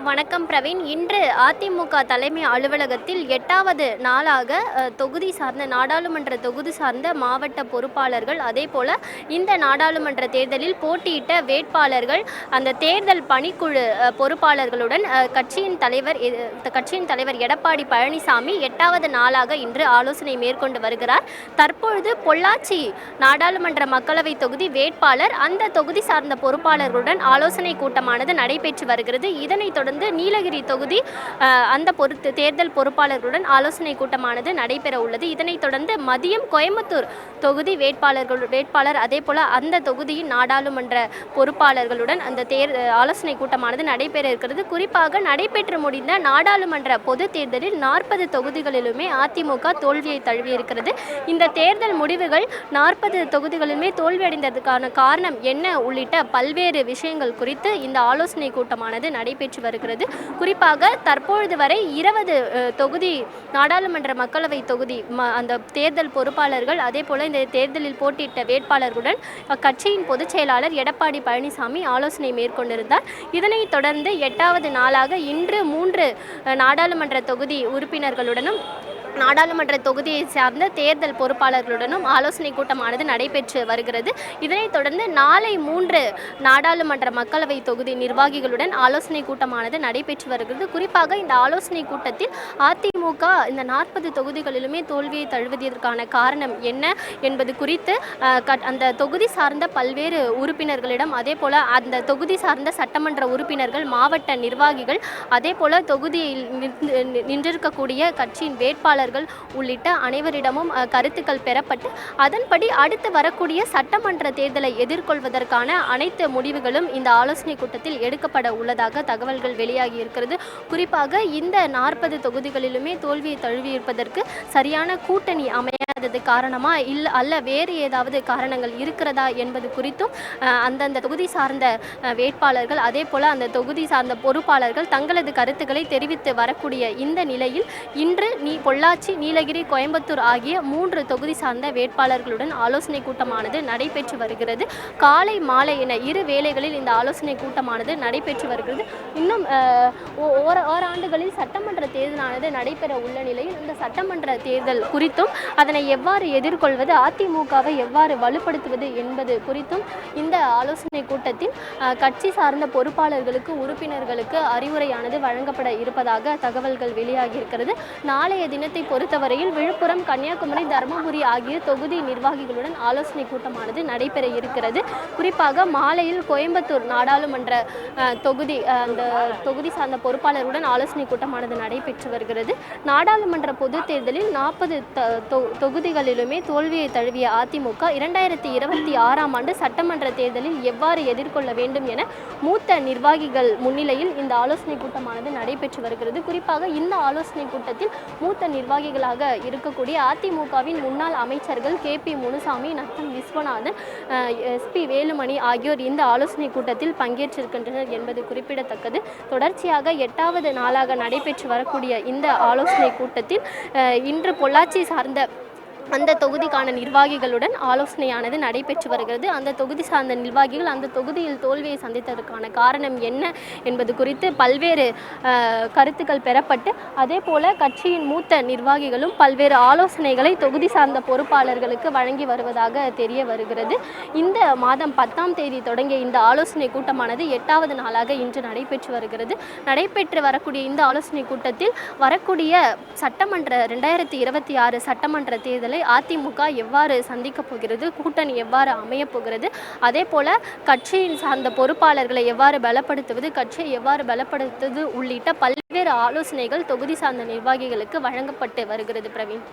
வணக்கம் பிரவீன். இன்று அதிமுக தலைமை அலுவலகத்தில் 8வது நாளாக தொகுதி சார்ந்த நாடாளுமன்ற தொகுதி சார்ந்த மாவட்ட பொறுப்பாளர்கள், அதேபோல இந்த நாடாளுமன்ற தேர்தலில் போட்டியிட்ட வேட்பாளர்கள், அந்த தேர்தல் பணிக்குழு பொறுப்பாளர்களுடன் கட்சியின் தலைவர் எடப்பாடி பழனிசாமி 8வது நாளாக இன்று ஆலோசனை மேற்கொண்டு வருகிறார். தற்பொழுது பொள்ளாச்சி நாடாளுமன்ற மக்களவை தொகுதி வேட்பாளர், அந்த தொகுதி சார்ந்த பொறுப்பாளர்களுடன் ஆலோசனை கூட்டமானது நடைபெற்று வருகிறது. இதனைத் தொடர்ந்து நீலகிரி தொகுதி அந்த தேர்தல் பொறுப்பாளர்களுடன் ஆலோசனை கூட்டமானது நடைபெற உள்ளது. இதனைத் தொடர்ந்து மதியம் கோயம்புத்தூர் தொகுதி வேட்பாளர் அதேபோல அந்த தொகுதியின் நாடாளுமன்ற பொறுப்பாளர்களுடன் அந்த ஆலோசனை கூட்டமானது நடைபெற இருக்கிறது. குறிப்பாக நடைபெற்று முடிந்த நாடாளுமன்ற பொது தேர்தலில் 40 தொகுதிகளிலுமே அதிமுக தோல்வியை தழுவியிருக்கிறது. இந்த தேர்தல் முடிவுகள் 40 தொகுதிகளிலுமே தோல்வியடைந்ததற்கான காரணம் என்ன உள்ளிட்ட பல்வேறு விஷயங்கள் குறித்து இந்த ஆலோசனை கூட்டமானது நடைபெற்று வருகிறது. குறிப்பாக தற்பொழுது வரை 20 தொகுதி நாடாளுமன்ற மக்களவை தொகுதி அந்த தேர்தல் பொறுப்பாளர்கள், அதேபோல இந்த தேர்தலில் போட்டியிட்ட வேட்பாளர்களுடன் கட்சியின் பொதுச் செயலாளர் எடப்பாடி பழனிசாமி ஆலோசனை மேற்கொண்டிருந்தார். இதனைத் தொடர்ந்து 8வது நாளாக இன்று 3 நாடாளுமன்ற தொகுதி உறுப்பினர்களுடனும் நாடாளுமன்ற தொகுதியை சார்ந்த தேர்தல் பொறுப்பாளர்களுடனும் ஆலோசனை கூட்டமானது நடைபெற்று வருகிறது. இதனைத் தொடர்ந்து நாளை 3 நாடாளுமன்ற மக்களவை தொகுதி நிர்வாகிகளுடன் ஆலோசனை கூட்டமானது நடைபெற்று வருகிறது. குறிப்பாக இந்த ஆலோசனை கூட்டத்தில் அதிமுக இந்த 40 தொகுதிகளிலுமே தோல்வியை தழுவதற்கான காரணம் என்ன என்பது குறித்து அந்த தொகுதி சார்ந்த பல்வேறு உறுப்பினர்களிடம், அதேபோல அந்த தொகுதி சார்ந்த சட்டமன்ற உறுப்பினர்கள், மாவட்ட நிர்வாகிகள், அதேபோல தொகுதியில் நின்றிருக்கக்கூடிய கட்சியின் வேட்பாளர்கள் உள்ளிட்ட அனைவரிடமும் கருத்துக்கள் பெறப்பட்டு அதன்படி அடுத்து வரக்கூடிய சட்டமன்ற தேர்தலை எதிர்கொள்வதற்கான அனைத்து முடிவுகளும் இந்த ஆலோசனை கூட்டத்தில் எடுக்கப்பட உள்ளதாக தகவல்கள் வெளியாகி இருக்கிறது. குறிப்பாக இந்த 40 தொகுதிகளிலுமே தோல்வியை தழுவியிருப்பதற்கு சரியான கூட்டணி அமையாதது காரணமா அல்ல வேறு ஏதாவது காரணங்கள் இருக்கிறதா என்பது குறித்தும் அந்தந்த தொகுதி சார்ந்த வேட்பாளர்கள், அதே போல அந்த தொகுதி சார்ந்த பொறுப்பாளர்கள் தங்களது கருத்துக்களை தெரிவித்து வரக்கூடிய இந்த நிலையில் இன்று பொள்ளாச்சி, நீலகிரி, கோயம்புத்தூர் ஆகிய 3 தொகுதி சார்ந்த வேட்பாளர்களுடன் ஆலோசனை கூட்டமானது நடைபெற்று வருகிறது. காலை மாலை என 2 வேளைகளில் இந்த ஆலோசனை கூட்டமானது நடைபெற்று வருகிறது. இன்னும் ஓராண்டுகளில் சட்டமன்ற தேர்தலானது நடைபெற உள்ள நிலையில் இந்த சட்டமன்ற தேர்தல் குறித்தும் அதனை எவ்வாறு எதிர்கொள்வது, அதிமுகவை எவ்வாறு வலுப்படுத்துவது என்பது குறித்தும் இந்த ஆலோசனை கூட்டத்தில் கட்சி சார்ந்த பொறுப்பாளர்களுக்கு, உறுப்பினர்களுக்கு அறிவுரையானது வழங்கப்பட இருப்பதாக தகவல்கள் வெளியாகி இருக்கிறது. நாளைய தினத்தை பொறுத்தவரையில் விழுப்புரம், கன்னியாகுமரி, தருமபுரி ஆகிய தொகுதி நிர்வாகிகளுடன் ஆலோசனை கூட்டமானது நடைபெற இருக்கிறது. குறிப்பாக மாலையில் கோயம்புத்தூர் நாடாளுமன்ற அந்த தொகுதி சார்ந்த பொறுப்பாளருடன் ஆலோசனை கூட்டமானது நடைபெற்று வருகிறது. நாடாளுமன்ற பொது தேர்தலில் 40 தொகுதிகளிலுமே தோல்வியை தழுவிய அதிமுக 2026ஆம் ஆண்டு சட்டமன்ற தேர்தலில் எவ்வாறு எதிர்கொள்ள வேண்டும் என மூத்த நிர்வாகிகள் முன்னிலையில் இந்த ஆலோசனை கூட்டமானது நடைபெற்று வருகிறது. குறிப்பாக இந்த ஆலோசனை கூட்டத்தில் மூத்த நிர்வாகிகளாக இருக்கக்கூடிய அதிமுகவின் முன்னாள் அமைச்சர்கள் KP முனுசாமி, நத்தம் விஸ்வநாதன், SP வேலுமணி ஆகியோர் இந்த ஆலோசனை கூட்டத்தில் பங்கேற்றிருக்கின்றனர் என்பது குறிப்பிடத்தக்கது. தொடர்ச்சியாக 8வது நாளாக நடைபெற்று வரக்கூடிய இந்த ஆலோசனை கூட்டத்தில் இன்று பொள்ளாச்சி சார்ந்த அந்த தொகுதிக்கான நிர்வாகிகளுடன் ஆலோசனையானது நடைபெற்று வருகிறது. அந்த தொகுதி சார்ந்த நிர்வாகிகள் அந்த தொகுதியில் தோல்வியை சந்தித்ததற்கான காரணம் என்ன என்பது குறித்து பல்வேறு கருத்துக்கள் பெறப்பட்டு, அதே போல கட்சியின் மூத்த நிர்வாகிகளும் பல்வேறு ஆலோசனைகளை தொகுதி சார்ந்த பொறுப்பாளர்களுக்கு வழங்கி வருவதாக தெரிய வருகிறது. இந்த மாதம் 10ஆம் தேதி தொடங்கிய இந்த ஆலோசனை கூட்டமானது 8வது நாளாக இன்று நடைபெற்று வருகிறது. நடைபெற்று வரக்கூடிய இந்த ஆலோசனை கூட்டத்தில் வரக்கூடிய சட்டமன்ற 2026 சட்டமன்ற தேர்தலை அதிமுக எவ்வாறு சந்திக்கப் போகிறது, கூட்டணி எவ்வாறு அமையப் போகிறது, அதே போல கட்சியின் சார்ந்த பொறுப்பாளர்களை எவ்வாறு பலப்படுத்துவது, கட்சியை எவ்வாறு பலப்படுத்துவது உள்ளிட்ட பல்வேறு ஆலோசனைகள் தொகுதி சார்ந்த நிர்வாகிகளுக்கு வழங்கப்பட்டு வருகிறது. பிரவீன்.